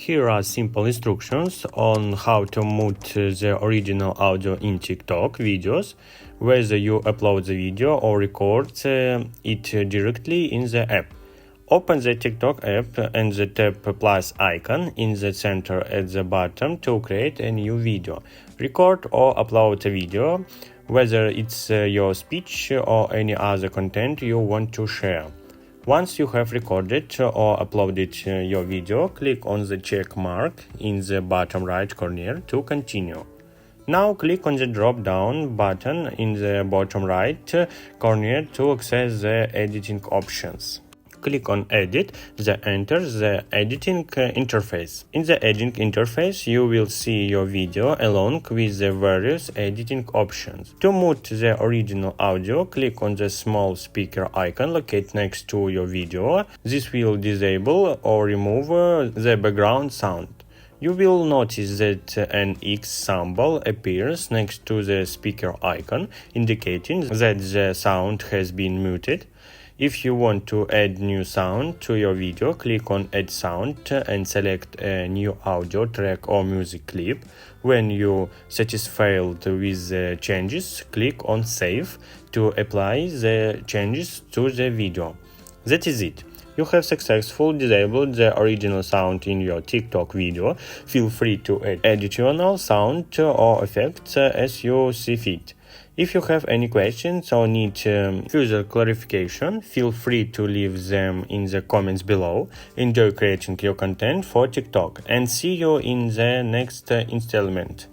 Here are simple instructions on how to mute the original audio in TikTok videos, whether you upload the video or record it directly in the app. Open the TikTok app and tap plus icon in the center at the bottom to create a new video. Record or upload a video, whether it's your speech or any other content you want to share. Once you have recorded or uploaded your video, click on the check mark in the bottom right corner to continue. Now click on the drop-down button in the bottom right corner to access the editing options. Click on Edit, then enter the editing interface. In the editing interface, you will see your video along with the various editing options. To mute the original audio, click on the small speaker icon located next to your video. This will disable or remove the background sound. You will notice that an X symbol appears next to the speaker icon, indicating that the sound has been muted. If you want to add new sound to your video, click on Add Sound and select a new audio track or music clip. When you're satisfied with the changes, click on Save to apply the changes to the video. That is it. You have successfully disabled the original sound in your TikTok video. Feel free to add additional sound or effects as you see fit. If you have any questions or need further clarification, feel free to leave them in the comments below. Enjoy creating your content for TikTok and see you in the next installment.